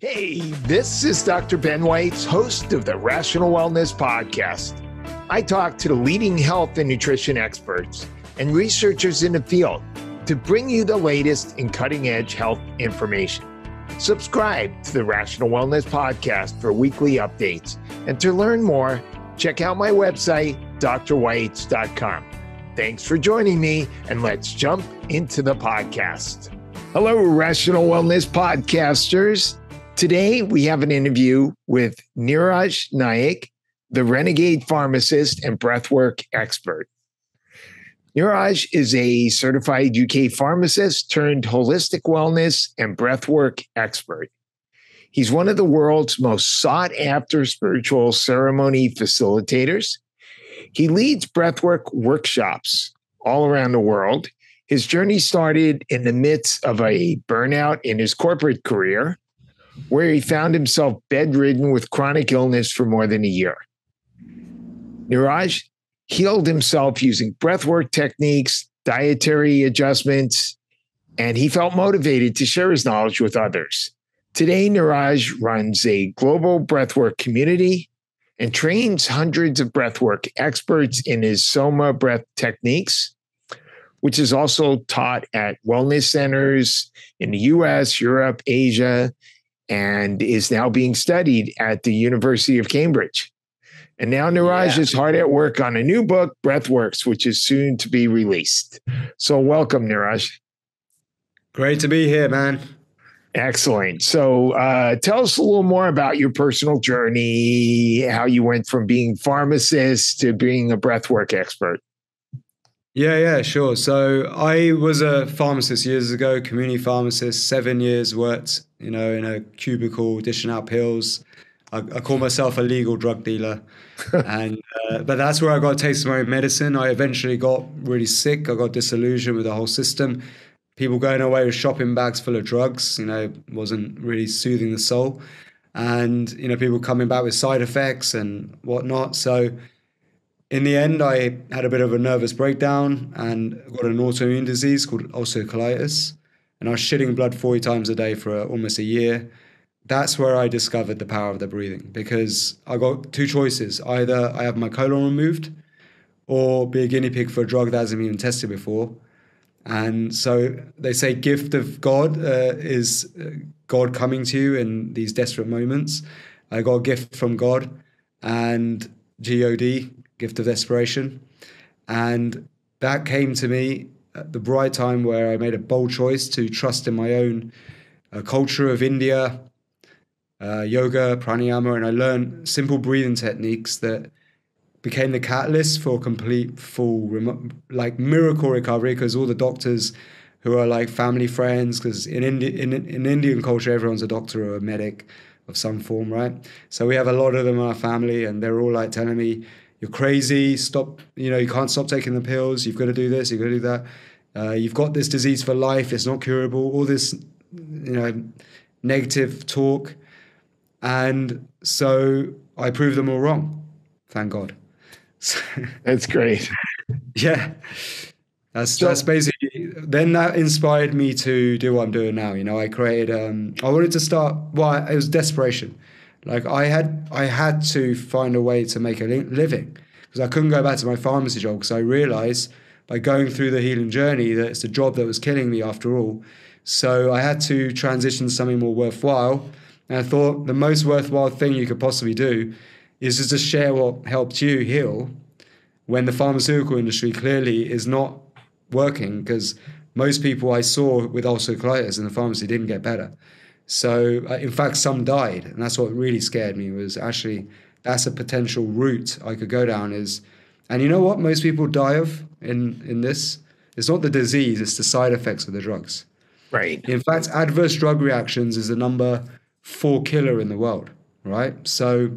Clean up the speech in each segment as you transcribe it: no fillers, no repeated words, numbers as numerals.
Hey, this is Dr. Ben Weitz, host of the Rational Wellness Podcast. I talk to the leading health and nutrition experts and researchers in the field to bring you the latest in cutting-edge health information. Subscribe to the Rational Wellness Podcast for weekly updates. And to learn more, check out my website, drweitz.com. Thanks for joining me, and let's jump into the podcast. Hello, Rational Wellness Podcasters. Today, we have an interview with Niraj Naik, the renegade pharmacist and breathwork expert. Niraj is a certified UK pharmacist turned holistic wellness and breathwork expert. He's one of the world's most sought-after spiritual ceremony facilitators. He leads breathwork workshops all around the world. His journey started in the midst of a burnout in his corporate career, where he found himself bedridden with chronic illness for more than a year. Niraj healed himself using breathwork techniques, dietary adjustments, and he felt motivated to share his knowledge with others. Today, Niraj runs a global breathwork community and trains hundreds of breathwork experts in his Soma breath techniques, which is also taught at wellness centers in the US, Europe, Asia, and is now being studied at the University of Cambridge. And now Niraj is hard at work on a new book, Breathworks, which is soon to be released. So welcome, Niraj. Great to be here, man. Excellent. So tell us a little more about your personal journey, how you went from being pharmacist to being a breathwork expert. Yeah, sure. So I was a pharmacist years ago, community pharmacist, 7 years worked, in a cubicle dishing out pills. I call myself a legal drug dealer. But that's where I got a taste of my own medicine. I eventually got really sick. I got disillusioned with the whole system. People going away with shopping bags full of drugs, wasn't really soothing the soul. And, people coming back with side effects and whatnot. So in the end, I had a bit of a nervous breakdown and got an autoimmune disease called ulcerative colitis. And I was shitting blood 40 times a day for almost a year. That's where I discovered the power of the breathing, because I got two choices. Either I have my colon removed or be a guinea pig for a drug that hasn't been tested before. And so they say gift of God is God coming to you in these desperate moments. I got a gift from God, and God, gift of desperation. And that came to me at the right time where I made a bold choice to trust in my own culture of India, yoga, pranayama, and I learned simple breathing techniques that became the catalyst for complete, full, miracle recovery, because all the doctors who are like family friends, because in Indian culture, everyone's a doctor or a medic of some form, right? So we have a lot of them in our family, and they're all like telling me, you're crazy, stop, you can't stop taking the pills, you've got to do this, you've got to do that. You've got this disease for life, it's not curable, all this, negative talk. And so I proved them all wrong, thank God. That's great. Yeah. That's basically, then that inspired me to do what I'm doing now. I created, I wanted to start, it was desperation. Like I had to find a way to make a living, because I couldn't go back to my pharmacy job, because I realized by going through the healing journey that it's a job that was killing me after all. So I had to transition to something more worthwhile. And I thought the most worthwhile thing you could possibly do is just to share what helped you heal, when the pharmaceutical industry clearly is not working, because most people I saw with ulcerative colitis in the pharmacy didn't get better. So in fact, some died. And that's what really scared me, was actually that's a potential route I could go down is, and you know what most people die of in this? It's not the disease, it's the side effects of the drugs. Right. In fact, adverse drug reactions is the number 4 killer in the world, right? So,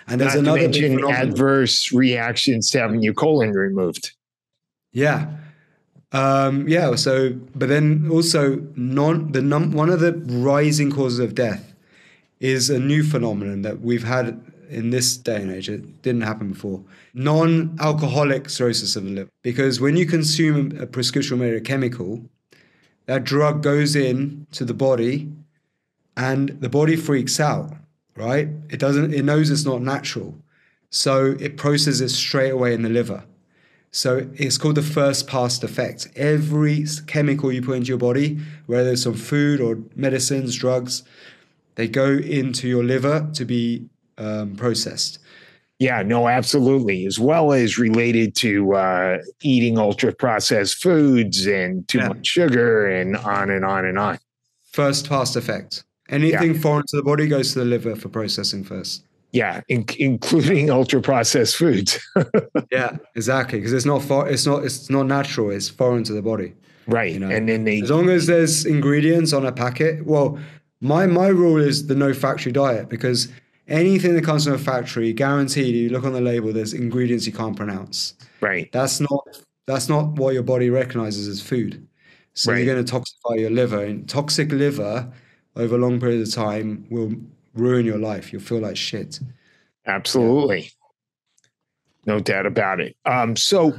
and there's Not another to mention adverse reactions to having your colon removed. Yeah. So, but then also one of the rising causes of death is a new phenomenon that we've had in this day and age. It didn't happen before. Non-alcoholic cirrhosis of the liver. Because when you consume a prescription medical chemical, that drug goes in to the body and the body freaks out, right? It knows it's not natural. So it processes it straight away in the liver. So it's called the first past effect. Every chemical you put into your body, whether it's some food or medicines, drugs, they go into your liver to be processed. Yeah, no, absolutely. As well as related to eating ultra processed foods and too much sugar and on and on and on. First past effect. Anything foreign to the body goes to the liver for processing first. Yeah, including ultra processed foods. Yeah, exactly. Because it's not natural. It's foreign to the body. Right. You know? And then as long as there's ingredients on a packet. Well, my rule is the no factory diet, because anything that comes from a factory, guaranteed, you look on the label, there's ingredients you can't pronounce. Right. That's not what your body recognizes as food. So you're going to toxify your liver. And toxic liver over a long period of time will ruin your life. You'll feel like shit. Absolutely. Yeah. No doubt about it. So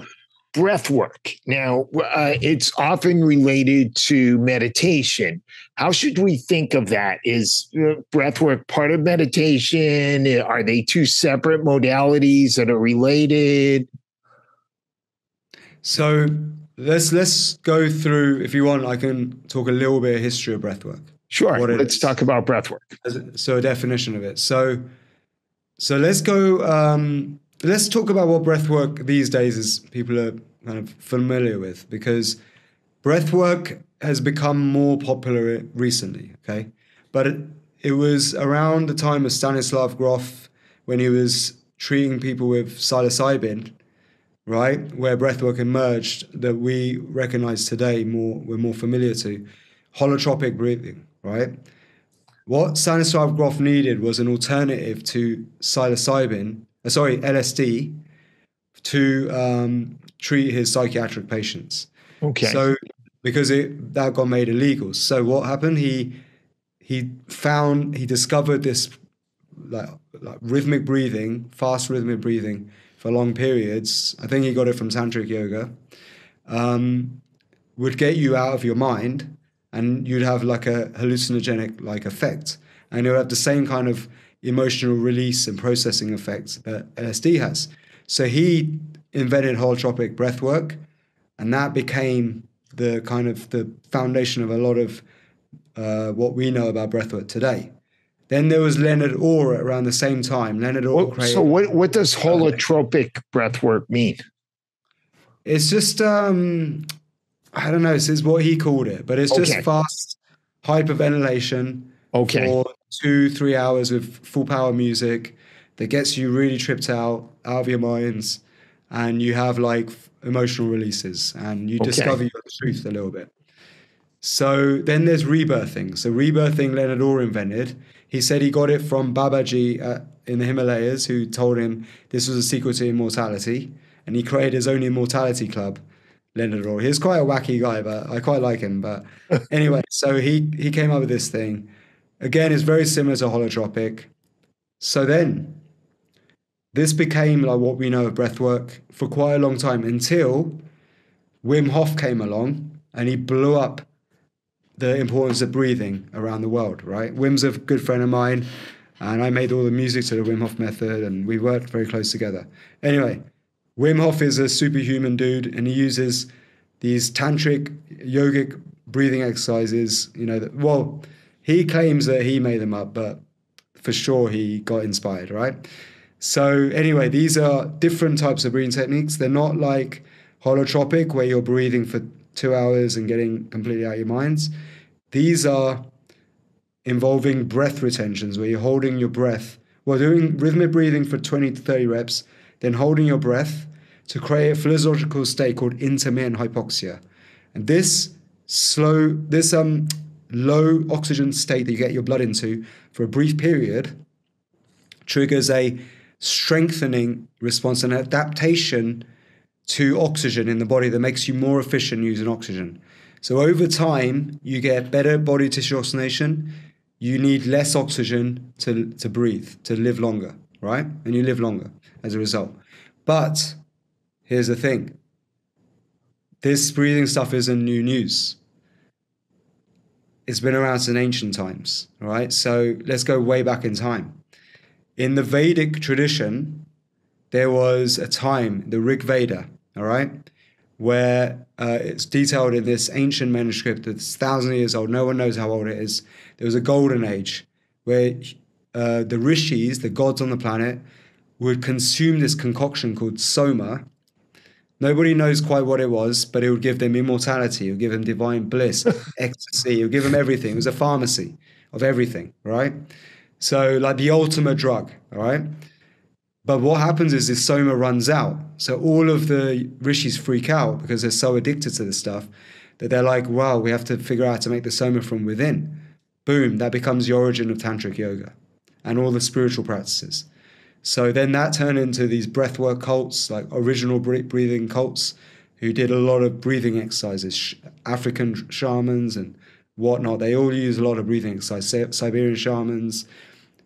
breath work. Now, it's often related to meditation. How should we think of that? Is breath work part of meditation? Are they two separate modalities that are related? So let's go through, if you want, I can talk a little bit of history of breath work. Sure. Let's talk about breath work. So a definition of it. So let's go, let's talk about what breath work these days is people are kind of familiar with, because breath work has become more popular recently, okay? But it was around the time of Stanislav Grof, when he was treating people with psilocybin, right, where breathwork emerged, that we recognize today we're more familiar to, holotropic breathing, right? What Stanislav Grof needed was an alternative to LSD, to treat his psychiatric patients. Okay. So because that got made illegal. So what happened? He discovered this like rhythmic breathing, fast rhythmic breathing for long periods. I think he got it from tantric yoga. Would get you out of your mind, and you'd have like a hallucinogenic like effect, and it would have the same kind of emotional release and processing effect that LSD has. So he invented holotropic breath work, and that became the kind of the foundation of a lot of what we know about breathwork today. Then there was Leonard Orr around the same time. Leonard Orr created. So what does holotropic breathwork mean? It's just I don't know. This is what he called it, but it's just fast hyperventilation for 2-3 hours with full power music that gets you really tripped out of your minds, and you have like emotional releases, and you discover your truth a little bit. So then there's rebirthing. So rebirthing, Leonard Orr invented. He said he got it from Babaji in the Himalayas, who told him this was a secret to immortality, and he created his own immortality club. Leonard Orr. He's quite a wacky guy, but I quite like him. But anyway, so he came up with this thing. Again, it's very similar to holotropic. So then this became like what we know of breathwork for quite a long time, until Wim Hof came along and he blew up the importance of breathing around the world, right? Wim's a good friend of mine, and I made all the music to the Wim Hof method, and we worked very close together. Anyway, Wim Hof is a superhuman dude, and he uses these tantric yogic breathing exercises, he claims that he made them up, but for sure he got inspired, right? So anyway, these are different types of breathing techniques. They're not like holotropic, where you're breathing for 2 hours and getting completely out of your minds. These are involving breath retentions, where you're holding your breath, doing rhythmic breathing for 20 to 30 reps, then holding your breath to create a physiological state called intermittent hypoxia. And this low oxygen state that you get your blood into for a brief period triggers a strengthening response, an adaptation to oxygen in the body that makes you more efficient using oxygen. So over time, you get better body tissue oxygenation. You need less oxygen to breathe, to live longer, right? And you live longer as a result. But here's the thing. This breathing stuff isn't new news. it's been around since ancient times, all right? So let's go way back in time. In the Vedic tradition, there was a time, the Rig Veda, all right, where it's detailed in this ancient manuscript that's thousands of years old. No one knows how old it is. There was a golden age where the rishis, the gods on the planet, would consume this concoction called Soma. Nobody knows quite what it was, but it would give them immortality. It would give them divine bliss, ecstasy. It would give them everything. It was a pharmacy of everything, right? So like the ultimate drug, all right? But what happens is this Soma runs out. So all of the rishis freak out because they're so addicted to this stuff that they're like, wow, we have to figure out how to make the Soma from within. Boom, that becomes the origin of tantric yoga and all the spiritual practices. So then that turned into these breathwork cults, like original breathing cults, who did a lot of breathing exercises. African shamans and whatnot, they all use a lot of breathing exercises. Siberian shamans,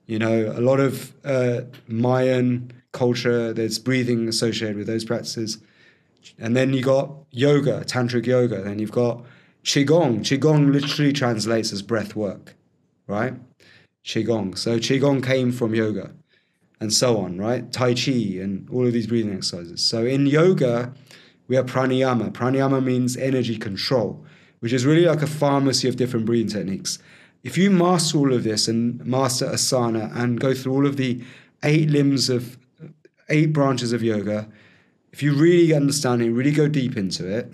you know, a lot of Mayan culture, there's breathing associated with those practices. And then you got yoga, tantric yoga. Then you've got Qigong. Qigong literally translates as breath work, right? Qigong. So Qigong came from yoga and so on, right? Tai Chi and all of these breathing exercises. So in yoga, we have pranayama. Pranayama means energy control, which is really like a pharmacy of different breathing techniques. If you master all of this and master asana and go through all of the 8 branches of yoga, if you really understand it, really go deep into it,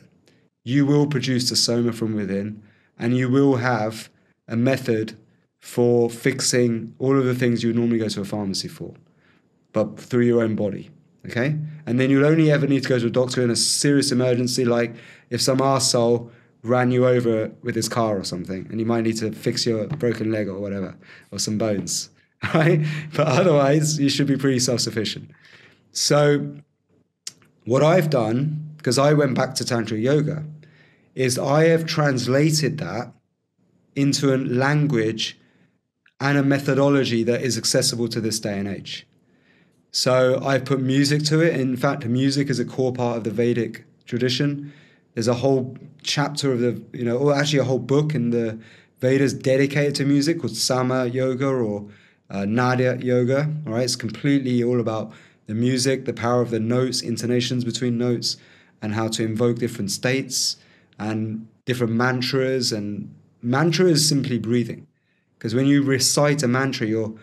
you will produce the Soma from within, and you will have a method for fixing all of the things you would normally go to a pharmacy for, but through your own body, okay? And then you'll only ever need to go to a doctor in a serious emergency, like if some arsehole ran you over with his car or something, and you might need to fix your broken leg or whatever, or some bones, right? But otherwise, you should be pretty self-sufficient. So what I've done, because I went back to Tantra Yoga, is I have translated that into a language and a methodology that is accessible to this day and age. So I've put music to it. In fact, music is a core part of the Vedic tradition. There's a whole chapter of the, or actually a whole book in the Vedas dedicated to music called Sama Yoga or Nadya Yoga. All right, it's completely all about the music, the power of the notes, intonations between notes, and how to invoke different states and different mantras. And mantra is simply breathing, because when you recite a mantra, you're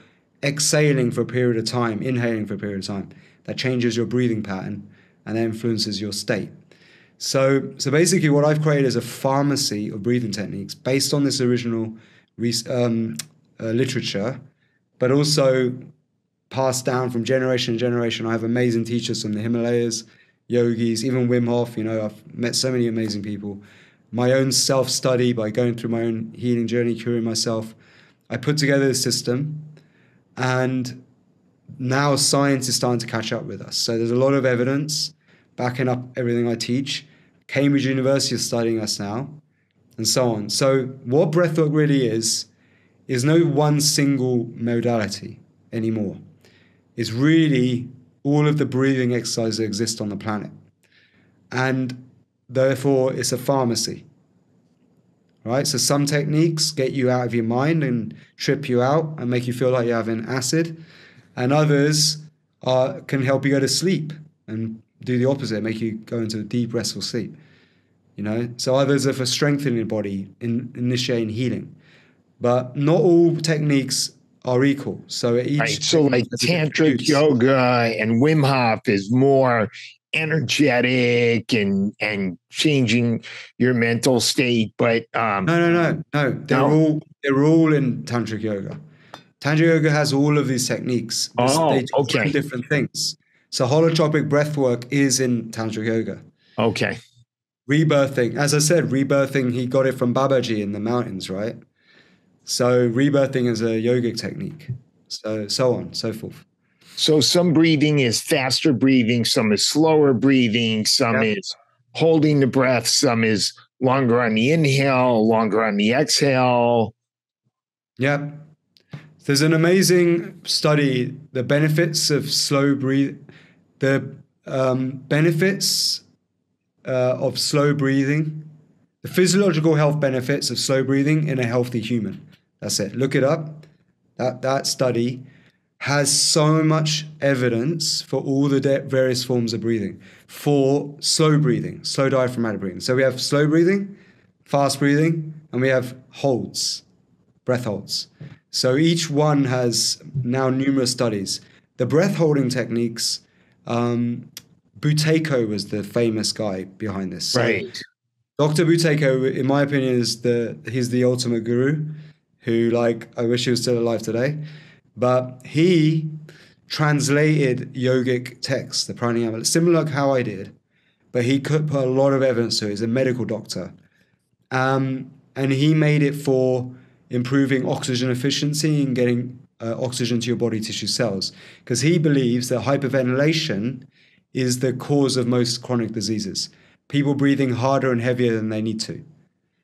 exhaling for a period of time, inhaling for a period of time. That changes your breathing pattern and that influences your state. So basically what I've created is a pharmacy of breathing techniques based on this original literature, but also passed down from generation to generation. I have amazing teachers from the Himalayas, yogis, even Wim Hof. I've met so many amazing people. My own self-study by going through my own healing journey, curing myself. I put together this system, and now science is starting to catch up with us. So there's a lot of evidence backing up everything I teach. Cambridge University is studying us now, and so on. So what breathwork really is no one single modality anymore. It's really all of the breathing exercises that exist on the planet. And therefore, it's a pharmacy. Right? So some techniques get you out of your mind and trip you out and make you feel like you're having acid. And others can help you go to sleep and do the opposite, make you go into a deep, restful sleep. So others are for strengthening the body, initiating healing. But not all techniques are equal. So each right. So like tantric yoga and Wim Hof is more energetic and changing your mental state, but no. They're all in tantric yoga. Tantric yoga has all of these techniques. They do different things. So holotropic breathwork is in tantric yoga. Okay. Rebirthing, as I said, he got it from Babaji in the mountains, right? So rebirthing is a yogic technique. So on, so forth. So some breathing is faster breathing, some is slower breathing, some is holding the breath, some is longer on the inhale, longer on the exhale. Yeah. There's an amazing study, the benefits of slow breathing, The physiological health benefits of slow breathing in a healthy human. That's it. Look it up. That study has so much evidence for all the various forms of breathing, for slow breathing, slow diaphragmatic breathing. So we have slow breathing, fast breathing, and we have holds, breath holds. So each one has now numerous studies. The breath holding techniques, Buteyko was the famous guy behind this. So Right. Dr. Buteyko, in my opinion, he's the ultimate guru who, like, I wish he was still alive today. But he translated yogic texts, the pranayama, similar like how I did, but he could put a lot of evidence to it. He's a medical doctor. And he made it for improving oxygen efficiency and getting oxygen to your body tissue cells, because he believes that hyperventilation is the cause of most chronic diseases. People breathing harder and heavier than they need to.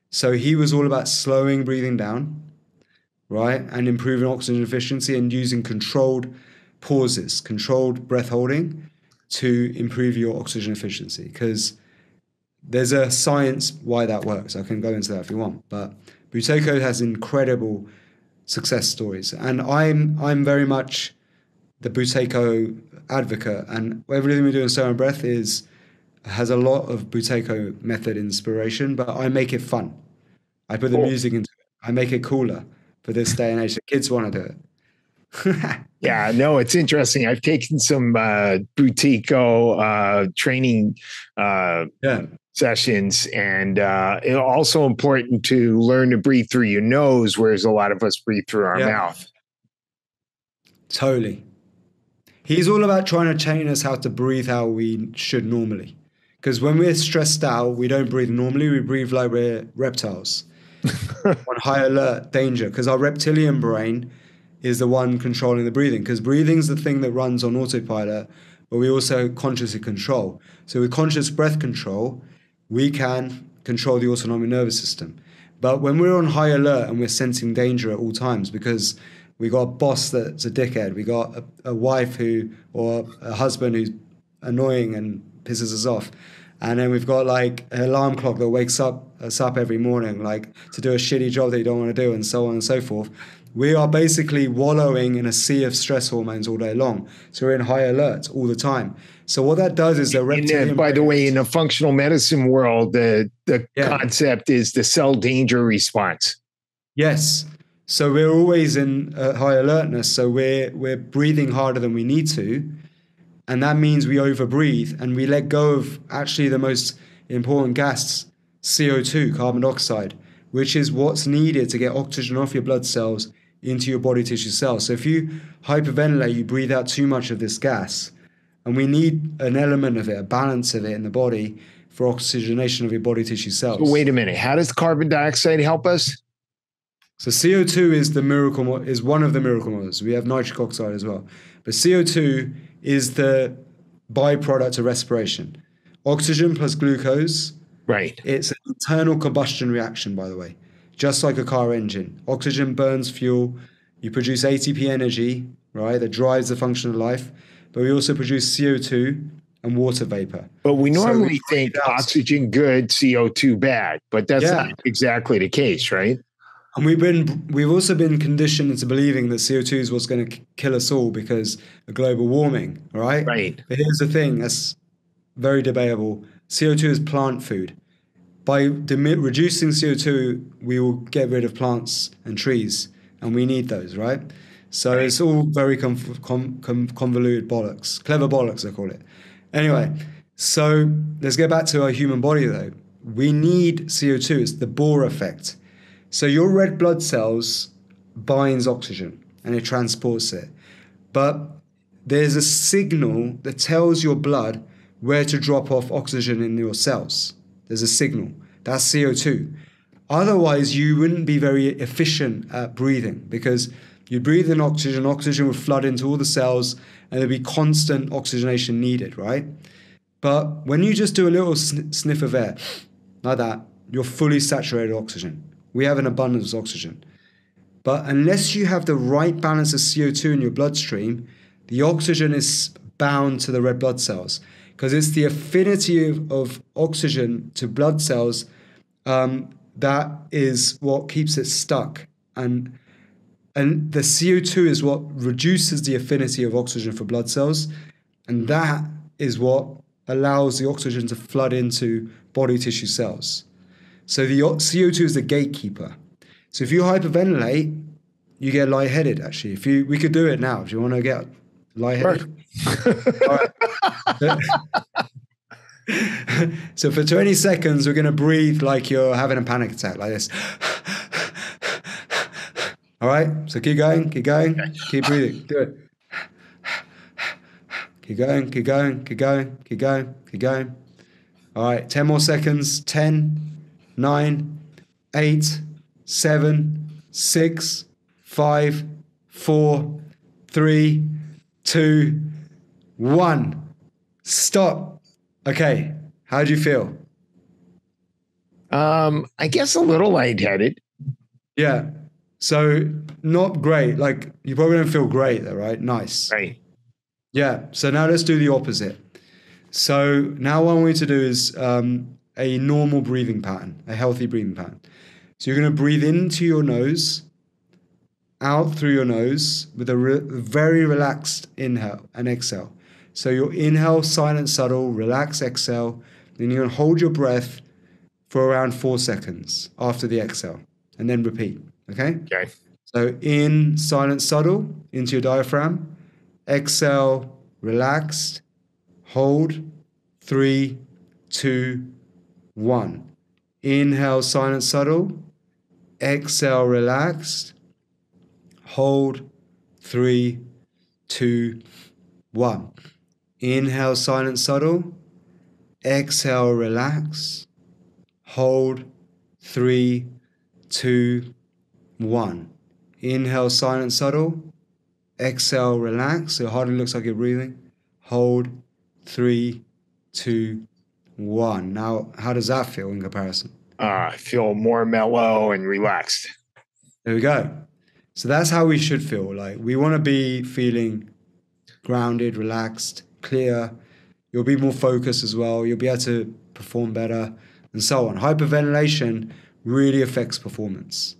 So he was all about slowing breathing down, right, and improving oxygen efficiency and using controlled pauses, controlled breath holding to improve your oxygen efficiency. Because there's a science why that works. I can go into that if you want. But Buteyko has incredible success stories. And I'm very much the Buteyko advocate. And everything we do in Soma Breath has a lot of Buteyko method inspiration, but I make it fun. I put the music into it. I make it cooler for this day and age. The kids want to do it. Yeah, no, it's interesting. I've taken some Buteyko training sessions, and it's also important to learn to breathe through your nose, whereas a lot of us breathe through our mouth. Totally. He's all about trying to train us how to breathe how we should normally. Because when we're stressed out, we don't breathe normally. We breathe like we're reptiles on high alert, danger. Because our reptilian brain is the one controlling the breathing. Because breathing is the thing that runs on autopilot, but we also consciously control. So with conscious breath control, we can control the autonomic nervous system. But when we're on high alert and we're sensing danger at all times, because we got a boss that's a dickhead, we got a wife or a husband who's annoying and pisses us off, and then we've got like an alarm clock that wakes us up every morning, like to do a shitty job that you don't want to do, and so on and so forth. We are basically wallowing in a sea of stress hormones all day long. So we're in high alert all the time. So what that does is by the way, in the functional medicine world, the concept is the cell danger response. Yes. So we're always in high alertness. So we're breathing harder than we need to. And that means we overbreathe and we let go of actually the most important gas, CO2, carbon dioxide, which is what's needed to get oxygen off your blood cells into your body tissue cells. So if you hyperventilate, you breathe out too much of this gas. And we need an element of it, a balance of it in the body for oxygenation of your body tissue cells. So wait a minute. How does carbon dioxide help us? So CO2 is one of the miracle models. We have nitric oxide as well. But CO2 is the byproduct of respiration. Oxygen plus glucose. Right. It's an internal combustion reaction, by the way, just like a car engine. Oxygen burns fuel. You produce ATP energy, right, that drives the function of life. But we also produce CO2 and water vapor. But we normally think oxygen good, CO2 bad, but that's not exactly the case, right? And we've also been conditioned into believing that CO2 is what's going to kill us all because of global warming, right? Right. But here's the thing that's very debatable. CO2 is plant food. By reducing CO2, we will get rid of plants and trees, and we need those, right? So it's all very convoluted bollocks. Clever bollocks, I call it. Anyway, so let's get back to our human body, though. We need CO2. It's the Bohr effect. So your red blood cells binds oxygen and it transports it. But there's a signal that tells your blood where to drop off oxygen in your cells. There's a signal. That's CO2. Otherwise, you wouldn't be very efficient at breathing because you breathe in oxygen would flood into all the cells and there'd be constant oxygenation needed, right? But when you just do a little sniff of air, like that, you're fully saturated oxygen. We have an abundance of oxygen. But unless you have the right balance of CO2 in your bloodstream, the oxygen is bound to the red blood cells because it's the affinity of oxygen to blood cells that is what keeps it stuck. And the CO2 is what reduces the affinity of oxygen for blood cells. And that is what allows the oxygen to flood into body tissue cells. So the CO2 is the gatekeeper. So if you hyperventilate, you get lightheaded, actually. We could do it now. If you want to get lightheaded. All right. So for 20 seconds, we're going to breathe like you're having a panic attack, like this. All right? So keep going, keep breathing. Do it. Keep going. All right, 10 more seconds. 10, 9, 8, 7, 6, 5, 4, 3, 2, 1. Stop. Okay, how do you feel? I guess a little lightheaded. Yeah. So not great. Like, you probably don't feel great though, right? Nice. Right. Yeah. So now let's do the opposite. So now what I want you to do is a normal breathing pattern, a healthy breathing pattern. So you're going to breathe into your nose, out through your nose with a very relaxed inhale and exhale. So your inhale, silent, subtle, relax, exhale. Then you're going to hold your breath for around 4 seconds after the exhale and then repeat. Okay? Okay. So in, silent, subtle, into your diaphragm. Exhale, relaxed. Hold. 3, 2, 1. Inhale, silent, subtle. Exhale, relaxed. Hold. 3, 2, 1. Inhale, silent, subtle. Exhale, relax. Hold. 3, 2, 1. Inhale, silent, subtle. Exhale, relax. So it hardly looks like you're breathing. Hold. 3, 2, 1. Now, how does that feel in comparison? I feel more mellow and relaxed. There we go. So that's how we should feel. Like, we want to be feeling grounded, relaxed, clear. You'll be more focused as well. You'll be able to perform better and so on. Hyperventilation really affects performance.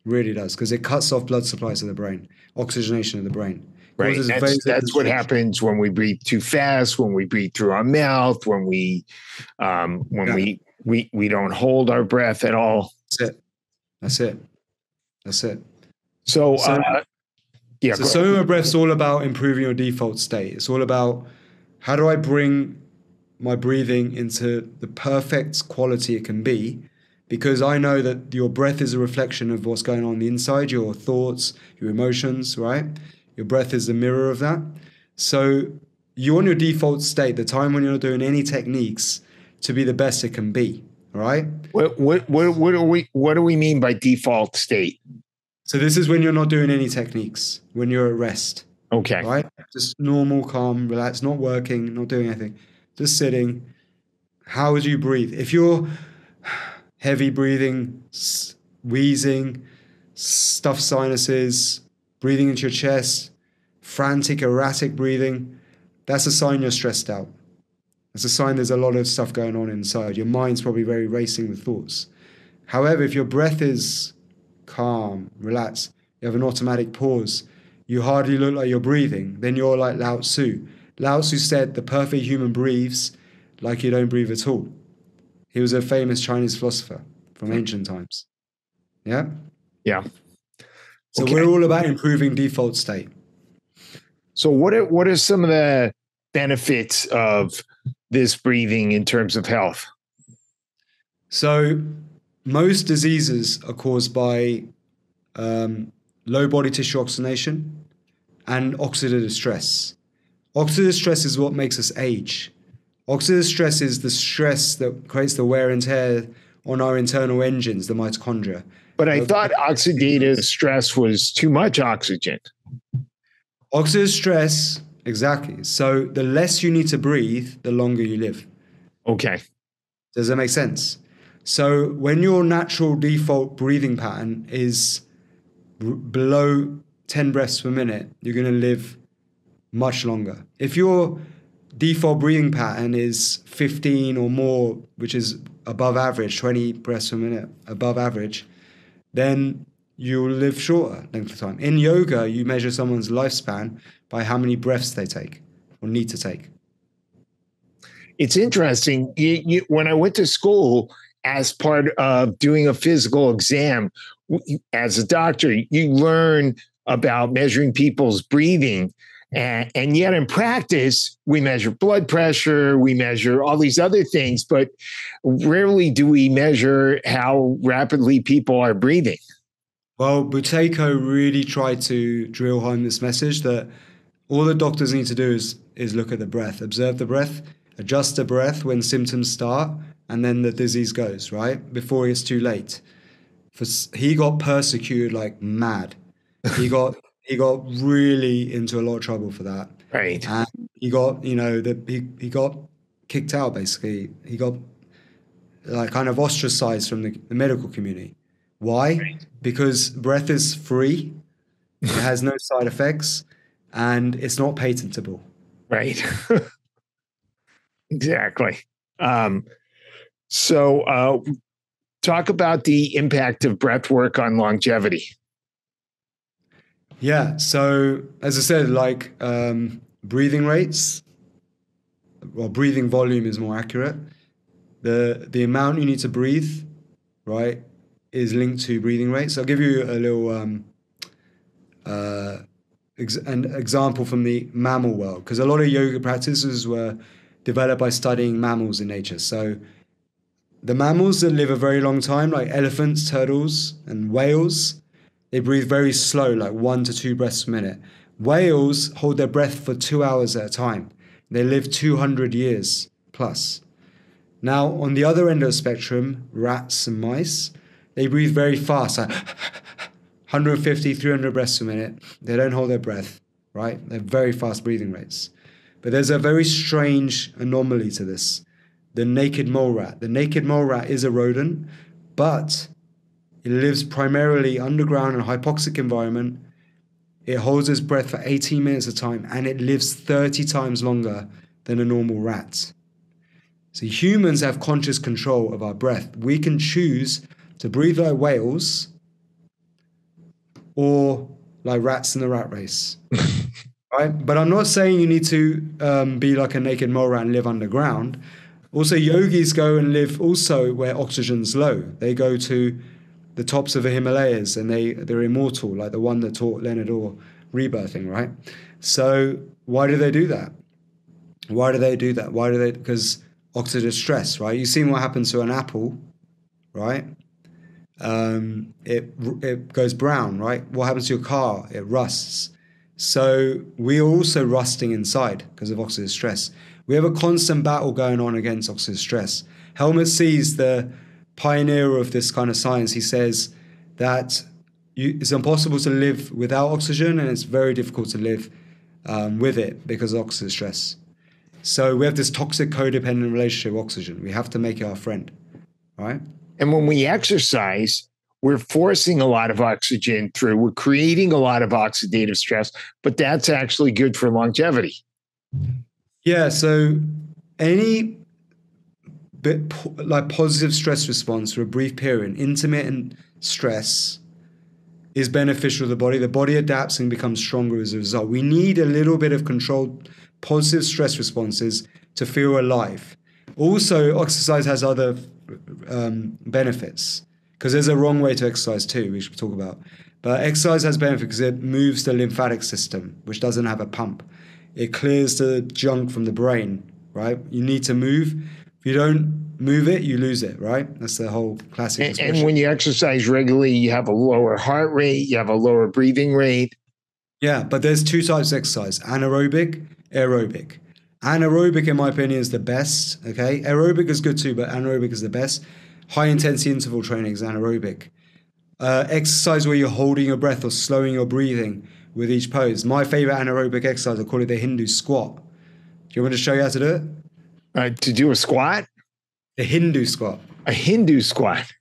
Really does, because it cuts off blood supply to the brain, oxygenation of the brain. Right. That's what happens when we breathe too fast, when we breathe through our mouth, when we don't hold our breath at all. That's it. So Soma Breath's all about improving your default state. It's all about, how do I bring my breathing into the perfect quality it can be? Because I know that your breath is a reflection of what's going on the inside, your thoughts, your emotions, right? Your breath is the mirror of that. So you want your default state, the time when you're not doing any techniques, to be the best it can be, all right? What do we mean by default state? So this is when you're not doing any techniques, when you're at rest. Okay. Right? Just normal, calm, relaxed, not working, not doing anything, just sitting. How would you breathe? If you're heavy breathing, wheezing, stuffed sinuses, breathing into your chest, frantic, erratic breathing, that's a sign you're stressed out. That's a sign there's a lot of stuff going on inside. Your mind's probably very racing with thoughts. However, if your breath is calm, relaxed, you have an automatic pause, you hardly look like you're breathing, then you're like Lao Tzu. Lao Tzu said the perfect human breathes like you don't breathe at all. He was a famous Chinese philosopher from ancient times. Yeah? Yeah. So we're all about improving default state. So what are some of the benefits of this breathing in terms of health? So most diseases are caused by low body tissue oxygenation and oxidative stress. Oxidative stress is what makes us age. Oxidative stress is the stress that creates the wear and tear on our internal engines, the mitochondria. But I thought oxidative stress was too much oxygen. Oxidative stress, exactly. So the less you need to breathe, the longer you live. Okay. Does that make sense? So when your natural default breathing pattern is below 10 breaths per minute, you're going to live much longer. If you're default breathing pattern is 15 or more, which is above average, 20 breaths per minute, above average, then you'll live shorter length of time. In yoga, you measure someone's lifespan by how many breaths they take or need to take. It's interesting. When I went to school, as part of doing a physical exam, as a doctor, you learn about measuring people's breathing. And yet in practice, we measure blood pressure, we measure all these other things, but rarely do we measure how rapidly people are breathing. Well, Buteyko really tried to drill home this message that all the doctors need to do is look at the breath, observe the breath, adjust the breath when symptoms start, and then the disease goes, right? Before it's too late. He got persecuted like mad. He got really into a lot of trouble for that. Right. And he got, he got kicked out, basically. He got like kind of ostracized from the medical community. Why? Right. Because breath is free, it has no side effects, and it's not patentable. Right. Exactly. So talk about the impact of breath work on longevity. Yeah. So as I said, like breathing rates, well, breathing volume is more accurate. The amount you need to breathe, right, is linked to breathing rates. I'll give you a little an example from the mammal world, because a lot of yoga practices were developed by studying mammals in nature. So the mammals that live a very long time, like elephants, turtles, and whales, they breathe very slow, like 1 to 2 breaths per minute. Whales hold their breath for 2 hours at a time. They live 200 years plus. Now, on the other end of the spectrum, rats and mice, they breathe very fast, like 150, 300 breaths per minute. They don't hold their breath, right? They're very fast breathing rates. But there's a very strange anomaly to this. The naked mole rat. The naked mole rat is a rodent, but it lives primarily underground in a hypoxic environment. It holds its breath for 18 minutes at a time, and it lives 30 times longer than a normal rat. So humans have conscious control of our breath. We can choose to breathe like whales or like rats in the rat race. Right? But I'm not saying you need to be like a naked mole rat and live underground. Also, yogis go and live also where oxygen's low. They go to the tops of the Himalayas and they're immortal, like the one that taught Leonard Orr rebirthing, right? So why do they do that? Because oxidative stress, right? You've seen what happens to an apple, right? It goes brown, right? What happens to your car? It rusts. So we are also rusting inside because of oxidative stress. We have a constant battle going on against oxidative stress. Helmut Sees, the pioneer of this kind of science, he says that it's impossible to live without oxygen, and it's very difficult to live with it because of oxidative stress. So we have this toxic codependent relationship with oxygen. We have to make it our friend, right? And when we exercise, we're forcing a lot of oxygen through. We're creating a lot of oxidative stress, but that's actually good for longevity. Yeah, so any bit like positive stress response for a brief period, intermittent stress, is beneficial to the body. The body adapts and becomes stronger as a result. We need a little bit of controlled positive stress responses to feel alive. Also, exercise has other benefits, because there's a wrong way to exercise too, we should talk about. But exercise has benefit because it moves the lymphatic system, which doesn't have a pump. It clears the junk from the brain, right? You need to move. If you don't move it, you lose it, right? That's the whole classic expression. And when you exercise regularly, you have a lower heart rate, you have a lower breathing rate. Yeah, but there's two types of exercise: anaerobic, aerobic. Anaerobic, in my opinion, is the best, okay? Aerobic is good too, but anaerobic is the best. High-intensity interval training is anaerobic. Exercise where you're holding your breath or slowing your breathing with each pose. My favorite anaerobic exercise, I call it the Hindu squat. Do you want me to show you how to do it? To do a squat? The Hindu squat. A Hindu squat.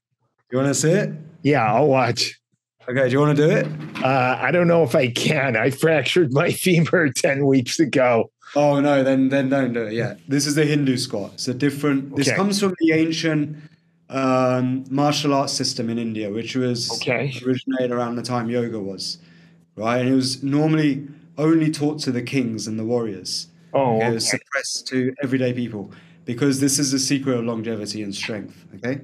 You want to see it? Yeah, I'll watch. Okay, do you want to do it? I don't know if I can. I fractured my femur 10 weeks ago. Oh no, then don't do it. Yeah, this is the Hindu squat. It's a different. This comes from the ancient martial arts system in India, which was originated around the time yoga was, right? And it was normally only taught to the kings and the warriors. It was suppressed to everyday people because this is the secret of longevity and strength. Okay,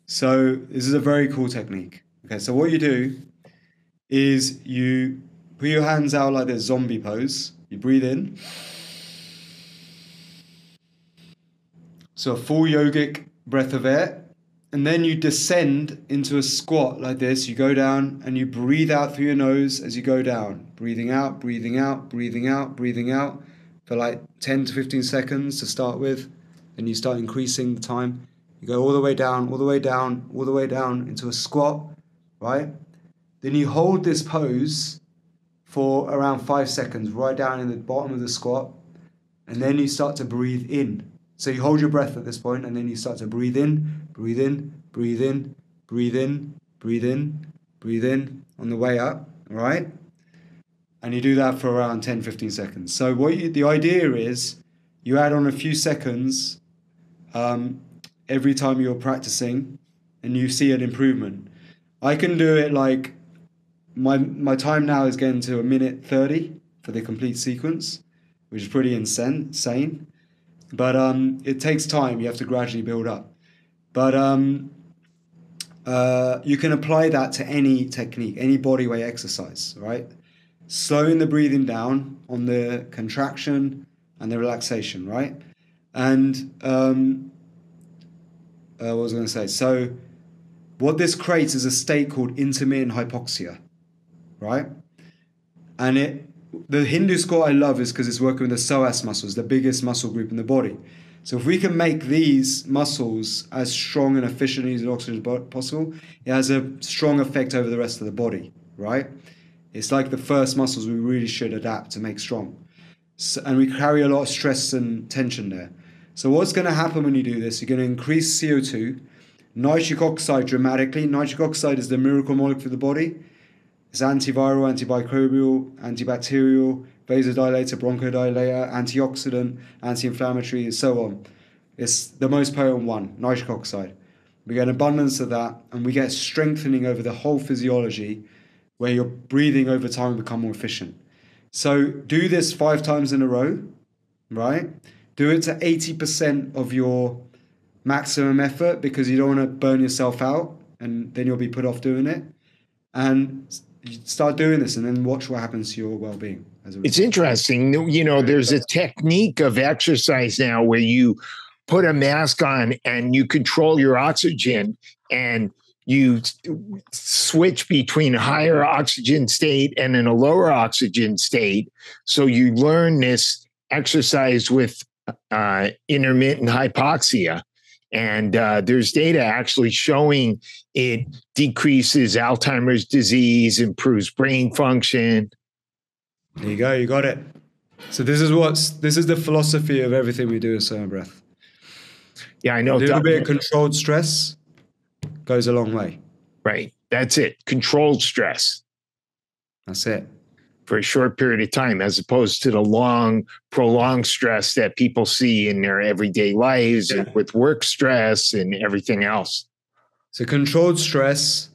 so this is a very cool technique. Okay, so what you do is you put your hands out like this zombie pose. You breathe in. So a full yogic breath of air. And then you descend into a squat like this. You go down and you breathe out through your nose as you go down. Breathing out, breathing out, breathing out, breathing out for like 10 to 15 seconds to start with. Then you start increasing the time. You go all the way down, all the way down, all the way down into a squat, right? Then you hold this pose for around 5 seconds, right down in the bottom of the squat. And then you start to breathe in. So you hold your breath at this point, and then you start to breathe in, breathe in, breathe in, breathe in, breathe in, breathe in on the way up, all right? And you do that for around 10, 15 seconds. So the idea is you add on a few seconds every time you're practicing, and you see an improvement. I can do it like, my time now is getting to 1:30 for the complete sequence, which is pretty insane. But it takes time. You have to gradually build up. But you can apply that to any technique, any bodyweight exercise, right? Slowing the breathing down on the contraction and the relaxation, right? And what was I going to say? So what this creates is a state called intermittent hypoxia, right? And the Hindu squat I love is because it's working with the psoas muscles, the biggest muscle group in the body. So if we can make these muscles as strong and efficient as oxygen as possible, it has a strong effect over the rest of the body, right? It's like the first muscles we really should adapt to make strong. So, and we carry a lot of stress and tension there. So what's going to happen when you do this? You're going to increase CO2, nitric oxide dramatically. Nitric oxide is the miracle molecule for the body. It's antiviral, antimicrobial, antibacterial, vasodilator, bronchodilator, antioxidant, anti-inflammatory, and so on. It's the most potent one, nitric oxide. We get an abundance of that, and we get strengthening over the whole physiology, where your breathing over time will become more efficient. So do this 5 times in a row, right? Do it to 80% of your maximum effort, because you don't want to burn yourself out, and then you'll be put off doing it. And you start doing this and then watch what happens to your well-being. It's interesting. You know, there's a technique of exercise now where you put a mask on and you control your oxygen, and you switch between higher oxygen state and in a lower oxygen state. So you learn this exercise with intermittent hypoxia. And there's data actually showing it decreases Alzheimer's disease, improves brain function. There you go. You got it. So this is the philosophy of everything we do at Soma Breath. Yeah, I know. A little bit of controlled stress goes a long way. Right. That's it. Controlled stress. That's it. For a short period of time, as opposed to the long, prolonged stress that people see in their everyday lives and with work stress and everything else. So controlled stress,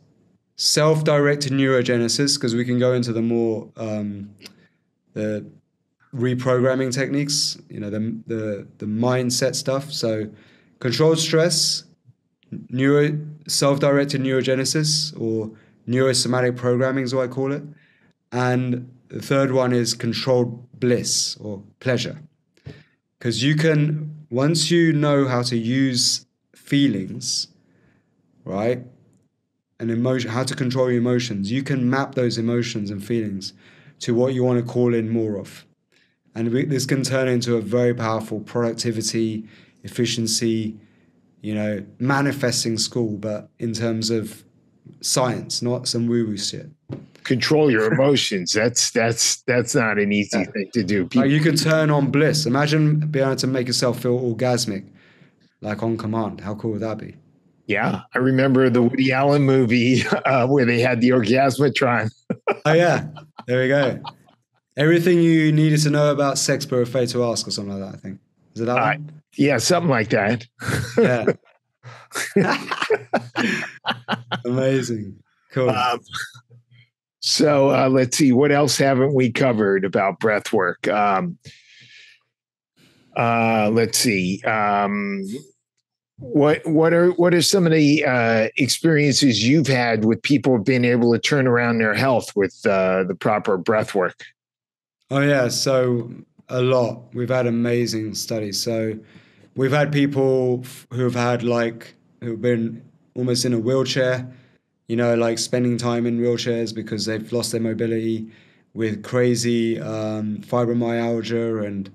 self-directed neurogenesis, because we can go into the more the reprogramming techniques, you know, the mindset stuff. So controlled stress, self-directed neurogenesis, or neurosomatic programming is what I call it. And the third one is controlled bliss or pleasure. Because you can, once you know how to use feelings, right, and emotion, how to control your emotions, you can map those emotions and feelings to what you want to call in more of. And this can turn into a very powerful productivity, efficiency, you know, manifesting school, but in terms of science, not some woo-woo shit. Control your emotions. That's not an easy thing to do. Like you can turn on bliss. Imagine being able to make yourself feel orgasmic, like on command. How cool would that be? Yeah, I remember the Woody Allen movie where they had the orgasmatron. Oh yeah, there we go. Everything you needed to know about sex but afraid to ask, or something like that, I think. Is it that one? Yeah, something like that. Yeah. Amazing. Cool. So let's see, what else haven't we covered about breath work? Let's see. What are some of the experiences you've had with people being able to turn around their health with the proper breath work? Oh yeah, so a lot. We've had amazing studies. So we've had people who've been almost in a wheelchair, like spending time in wheelchairs because they've lost their mobility, with crazy fibromyalgia and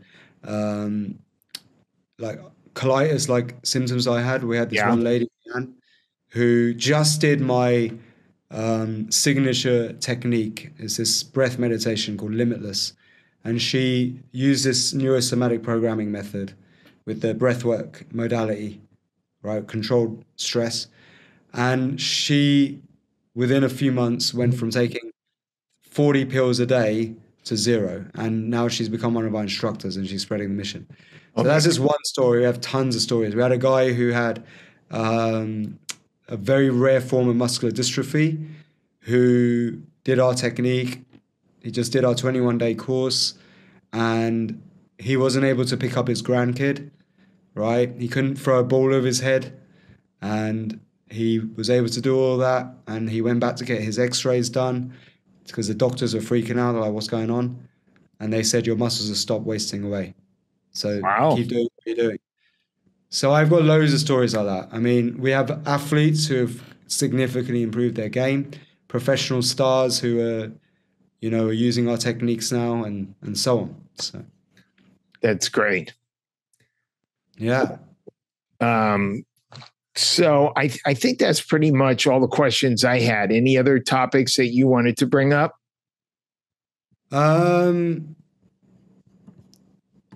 like colitis, like symptoms I had. We had this one lady who just did my signature technique. It's this breath meditation called Limitless. And she used this neurosomatic programming method with the breathwork modality, right? Controlled stress. And she, within a few months, went from taking 40 pills a day to 0. And now she's become one of our instructors and she's spreading the mission. So that's just one story. We have tons of stories. We had a guy who had a very rare form of muscular dystrophy who did our technique. He just did our 21-day course and he wasn't able to pick up his grandkid, right? He couldn't throw a ball over his head and he was able to do all that. And he went back to get his x-rays done because the doctors were freaking out. They're like, what's going on? And they said, your muscles have stopped wasting away. So keep doing what you're doing. So I've got loads of stories like that. I mean, we have athletes who have significantly improved their game, professional stars who are, are using our techniques now and so on. So that's great. Yeah. So I think that's pretty much all the questions I had. Any other topics that you wanted to bring up?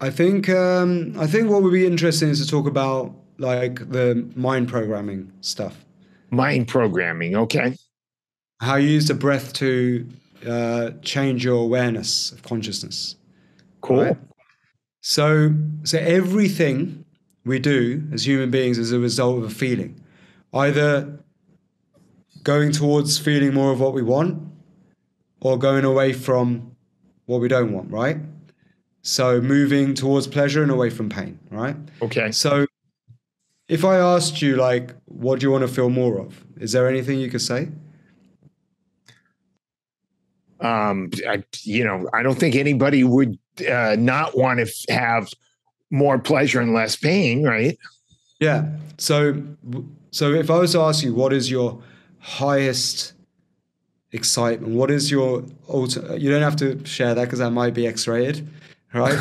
I think what would be interesting is to talk about like the mind programming stuff. Mind programming, okay. How you use the breath to change your awareness of consciousness. Cool. Right? So everything we do as human beings is a result of a feeling, either going towards feeling more of what we want or going away from what we don't want, right? So moving towards pleasure and away from pain, right? Okay. So if I asked you, like, what do you want to feel more of? Is there anything you could say? I don't think anybody would not want to have more pleasure and less pain, right? Yeah. So if I was to ask you, what is your highest excitement? What is your you don't have to share that because that might be X-rated, right?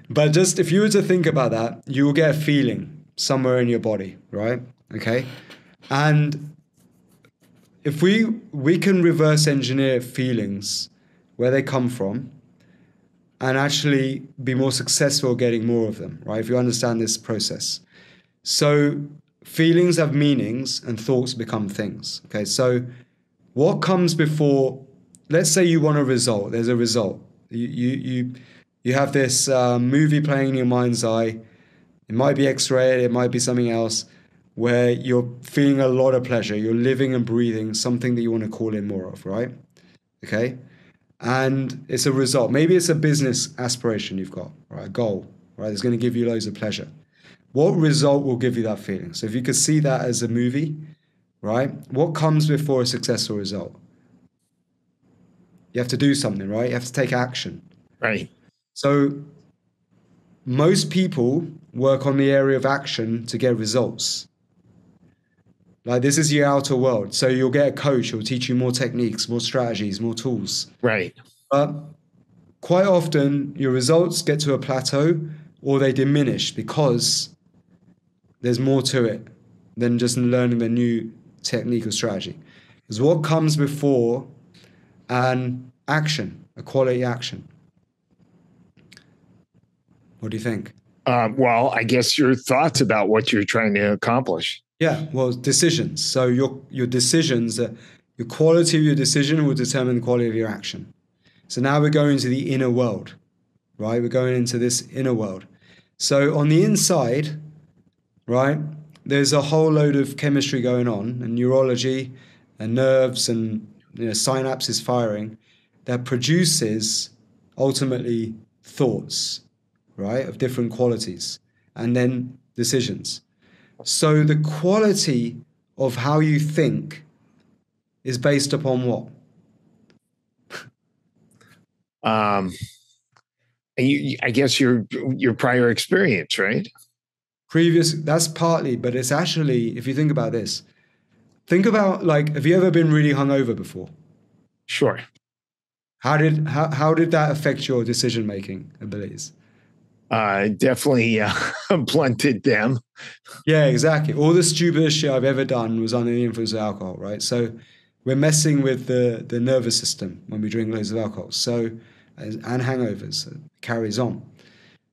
But just if you were to think about that, you will get a feeling somewhere in your body, right? Okay. And if we can reverse engineer feelings where they come from and actually be more successful getting more of them, right? If you understand this process. So feelings have meanings and thoughts become things. Okay. So what comes before, let's say you want a result, there's a result. You have this movie playing in your mind's eye. It might be X-rated, it might be something else, where you're feeling a lot of pleasure. You're living and breathing something that you want to call in more of, right? Okay? And it's a result. Maybe it's a business aspiration you've got, right? A goal, right? It's going to give you loads of pleasure. What result will give you that feeling? So if you could see that as a movie, right? What comes before a successful result? You have to do something, right? You have to take action. Right. So most people work on the area of action to get results. Like this is your outer world. So you'll get a coach who'll teach you more techniques, more strategies, more tools. Right. But quite often your results get to a plateau or they diminish because there's more to it than just learning the new technique or strategy. Because what comes before an action, a quality action? What do you think? Well, I guess your thoughts about what you're trying to accomplish. Yeah, well, decisions. So your decisions, your quality of your decision will determine the quality of your action. So now we're going to the inner world, right? We're going into this inner world. So on the inside, right, there's a whole load of chemistry going on, and neurology and nerves and synapses firing that produces ultimately thoughts, right, of different qualities, and then decisions. So the quality of how you think is based upon what? I guess your prior experience, right? That's partly, but it's actually, if you think about this, think about, like, have you ever been really hungover before? Sure. How did that affect your decision-making abilities? Definitely blunted them. Yeah, exactly. All the stupidest shit I've ever done was under the influence of alcohol, right? So we're messing with the nervous system when we drink loads of alcohol. So, and hangovers, it carries on.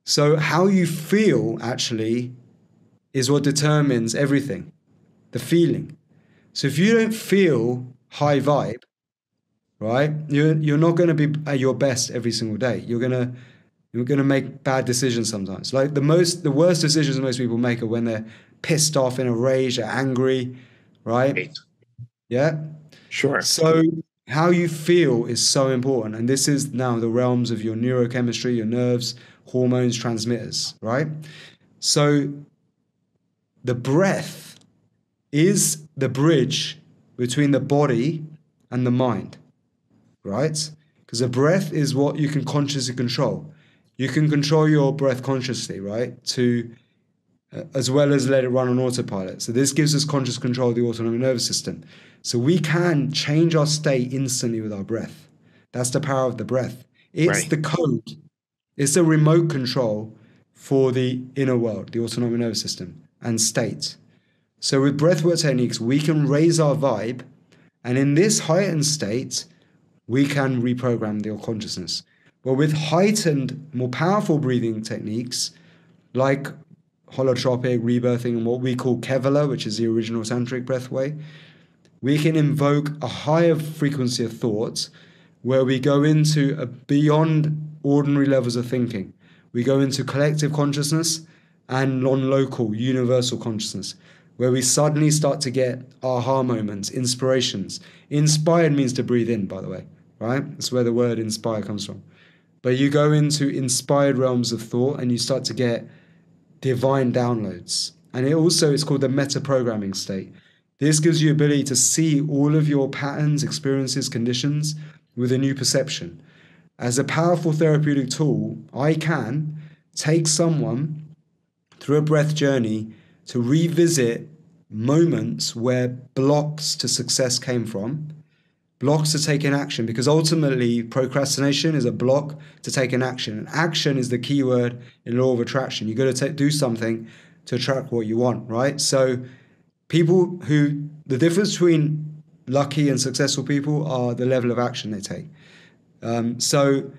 So how you feel actually is what determines everything, the feeling. So if you don't feel high vibe, right, you're not going to be at your best every single day. You're gonna make bad decisions sometimes. Like the worst decisions most people make are when they're pissed off, in a rage, they're angry, right? Yeah. Sure. So how you feel is so important, and this is now the realms of your neurochemistry, your nerves, hormones, transmitters, right? So the breath is the bridge between the body and the mind, right? Because the breath is what you can consciously control. You can control your breath consciously, right? As well as let it run on autopilot. So this gives us conscious control of the autonomic nervous system. So we can change our state instantly with our breath. That's the power of the breath. It's the code. It's the remote control for the inner world, the autonomic nervous system, and state. So with breathwork techniques, we can raise our vibe, and in this heightened state, we can reprogram the consciousness. But with heightened, more powerful breathing techniques, like holotropic, rebirthing, and what we call Kevala, which is the original tantric breath way, we can invoke a higher frequency of thought where we go into a beyond ordinary levels of thinking. We go into collective consciousness and non-local, universal consciousness, where we suddenly start to get aha moments, inspirations. Inspired means to breathe in, by the way, right? That's where the word inspire comes from. But you go into inspired realms of thought and you start to get divine downloads. And it's called the meta-programming state. This gives you ability to see all of your patterns, experiences, conditions with a new perception. As a powerful therapeutic tool, I can take someone through a breath journey to revisit moments where blocks to success came from, blocks to taking action, because ultimately procrastination is a block to taking action. And action is the key word in law of attraction. You've got to do something to attract what you want, right? So the difference between lucky and successful people are the level of action they take. So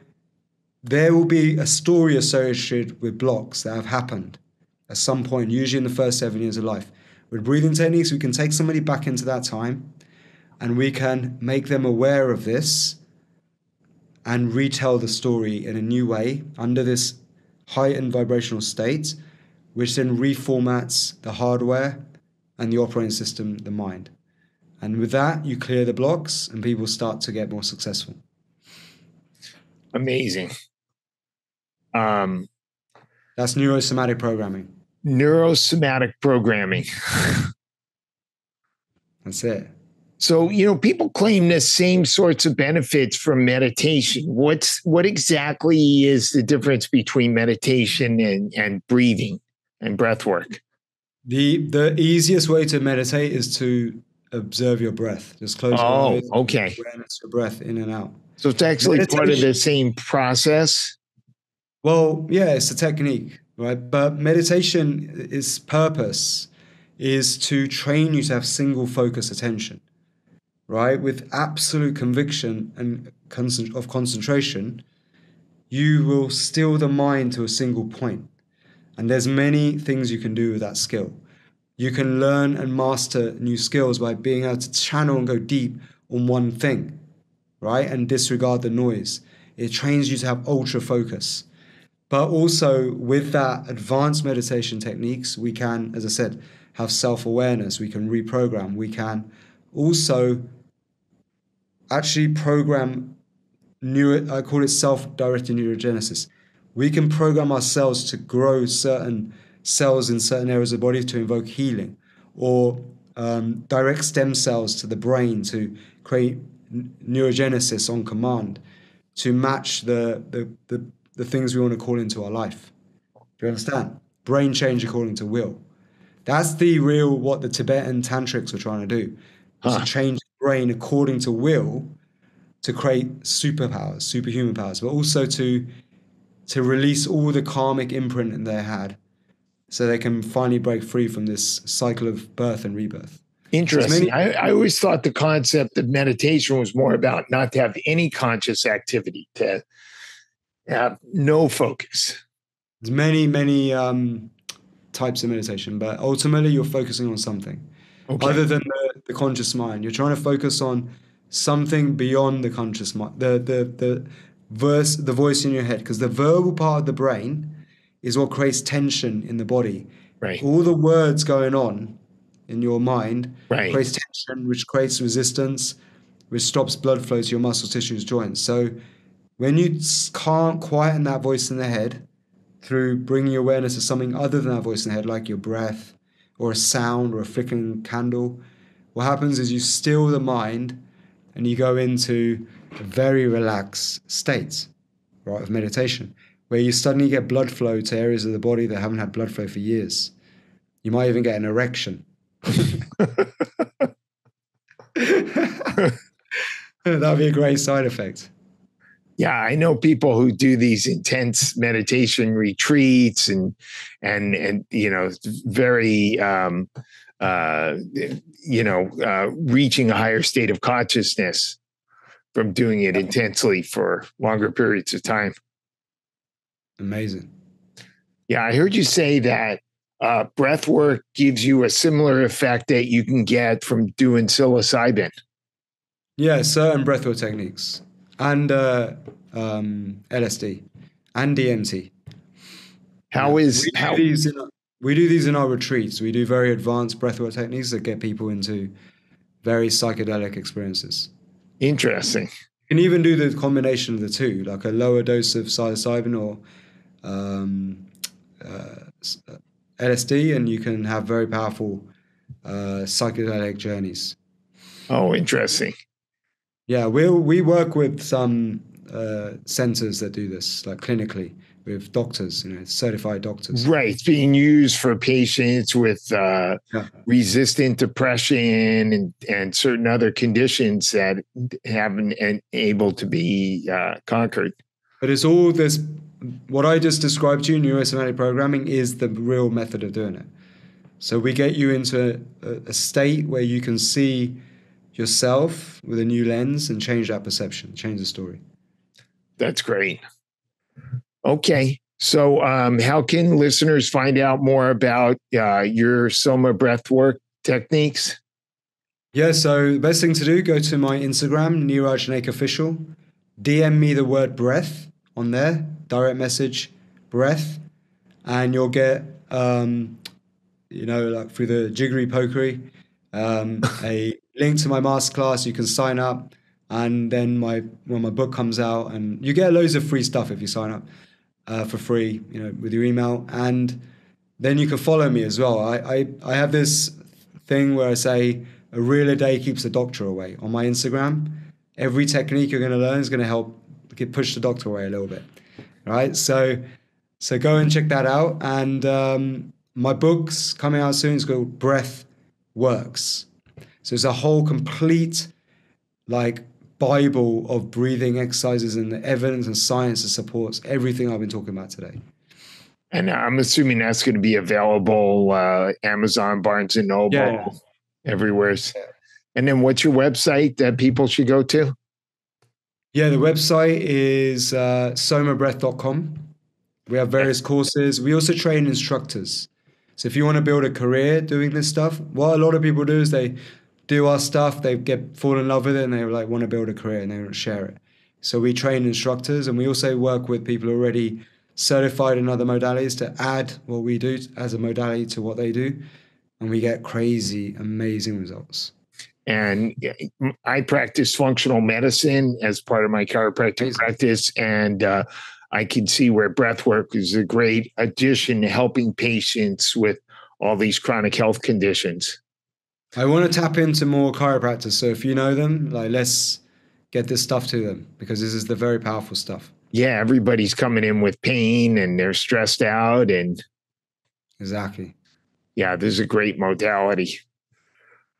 there will be a story associated with blocks that have happened at some point, usually in the first 7 years of life. With breathing techniques, we can take somebody back into that time and we can make them aware of this and retell the story in a new way under this heightened vibrational state, which then reformats the hardware and the operating system, the mind. And with that, you clear the blocks and people start to get more successful. Amazing. That's neurosomatic programming. Neurosomatic programming. That's it. So, people claim the same sorts of benefits from meditation. What exactly is the difference between meditation and breathing and breath work? The easiest way to meditate is to observe your breath. Just close your eyes. Okay. Awareness your breath in and out. So it's actually part of the same process? Well, yeah, it's a technique, right? But meditation, its purpose is to train you to have single focus attention, right? With absolute conviction and of concentration, you will still the mind to a single point. And there's many things you can do with that skill. You can learn and master new skills by being able to channel and go deep on one thing, right? And disregard the noise. It trains you to have ultra focus. But also with that advanced meditation techniques, we can, as I said, have self-awareness. We can reprogram. We can also actually program I call it self-directed neurogenesis. We can program our cells to grow certain cells in certain areas of the body to invoke healing, or direct stem cells to the brain to create neurogenesis on command to match the things we want to call into our life. Do you understand? Brain change according to will. That's what the Tibetan tantrics were trying to do, to change the brain according to will, to create superpowers, superhuman powers, but also to release all the karmic imprint that they had, so they can finally break free from this cycle of birth and rebirth. Interesting. I always thought the concept of meditation was more about not to have any conscious activity, to have no focus. There's many types of meditation, but ultimately you're focusing on something other than the conscious mind. You're trying to focus on something beyond the conscious mind, the voice in your head, because the verbal part of the brain is what creates tension in the body. Right. All the words going on in your mind creates tension, which creates resistance, which stops blood flow to your muscle tissues, joints. So when you can't quieten that voice in the head through bringing awareness to something other than that voice in the head, like your breath or a sound or a flickering candle, what happens is you still the mind and you go into a very relaxed state, right, of meditation, where you suddenly get blood flow to areas of the body that haven't had blood flow for years. You might even get an erection. That'd be a great side effect. Yeah, I know people who do these intense meditation retreats and very reaching a higher state of consciousness from doing it intensely for longer periods of time. Amazing. Yeah, I heard you say that breath work gives you a similar effect that you can get from doing psilocybin. Yeah, certain breathwork techniques and LSD and DMT. We do these in our retreats. We do very advanced breathwork techniques that get people into very psychedelic experiences. Interesting. You can even do the combination of the two, like a lower dose of psilocybin or LSD, and you can have very powerful psychedelic journeys. Oh, interesting. Yeah, we work with some centers that do this, like clinically, with doctors, certified doctors. Right. It's being used for patients with resistant depression and certain other conditions that haven't been able to be conquered. But it's all this, what I just described to you, neurosomatic programming, is the real method of doing it. So we get you into a state where you can see yourself with a new lens and change that perception, change the story. That's great. Okay. So how can listeners find out more about your Soma Breathwork techniques? Yeah, so the best thing to do, go to my Instagram, Niraj Naik Official, DM me the word breath on there, direct message, breath, and you'll get, like through the jiggery pokery, a link to my masterclass. You can sign up, and then when my book comes out, and you get loads of free stuff if you sign up for free, with your email, and then you can follow me as well. I have this thing where I say a reel a day keeps the doctor away on my Instagram. Every technique you're going to learn is going to help push the doctor away a little bit, right? So go and check that out. And my book's coming out soon. It's called Breath Works. So it's a whole complete Bible of breathing exercises and the evidence and science that supports everything I've been talking about today. And I'm assuming that's going to be available Amazon, Barnes & Noble, everywhere. And then what's your website that people should go to? Yeah, the website is somabreath.com. We have various courses. We also train instructors. So if you want to build a career doing this stuff, what a lot of people do is they do our stuff, they fall in love with it, and they want to build a career and they want to share it. So we train instructors, and we also work with people already certified in other modalities to add what we do as a modality to what they do. And we get crazy, amazing results. And I practice functional medicine as part of my chiropractic practice. And I can see where breathwork is a great addition to helping patients with all these chronic health conditions. I want to tap into more chiropractors. So if you know them, like, let's get this stuff to them, because this is the very powerful stuff. Yeah, everybody's coming in with pain and they're stressed out. And exactly. Yeah, this is a great modality.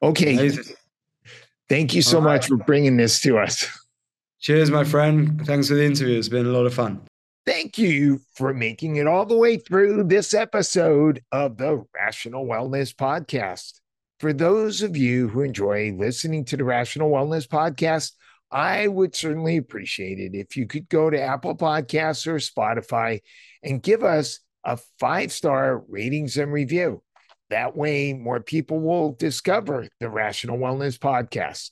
Okay. Amazing. Thank you so much for bringing this to us. Cheers, my friend. Thanks for the interview. It's been a lot of fun. Thank you for making it all the way through this episode of the Rational Wellness Podcast. For those of you who enjoy listening to the Rational Wellness Podcast, I would certainly appreciate it if you could go to Apple Podcasts or Spotify and give us a 5-star ratings and review. That way, more people will discover the Rational Wellness Podcast.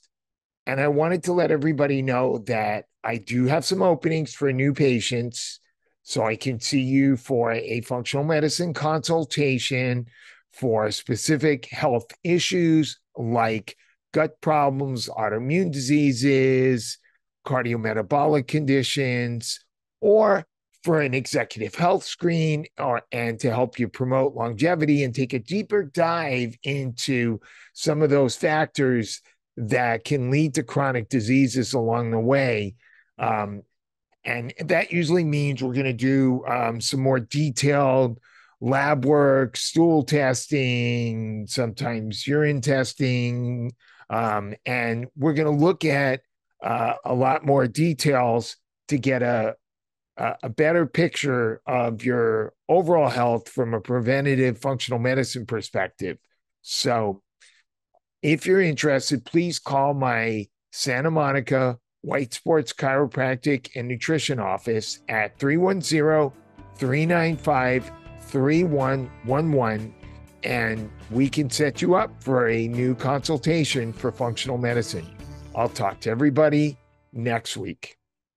And I wanted to let everybody know that I do have some openings for new patients, so I can see you for a functional medicine consultation for specific health issues like gut problems, autoimmune diseases, cardiometabolic conditions, or for an executive health screen, and to help you promote longevity and take a deeper dive into some of those factors that can lead to chronic diseases along the way. And that usually means we're going to do some more detailed lab work, stool testing, sometimes urine testing, and we're going to look at a lot more details to get a better picture of your overall health from a preventative functional medicine perspective. So if you're interested, please call my Santa Monica Weitz Sports Chiropractic and Nutrition office at 310-395-3111, and we can set you up for a new consultation for functional medicine. I'll talk to everybody next week.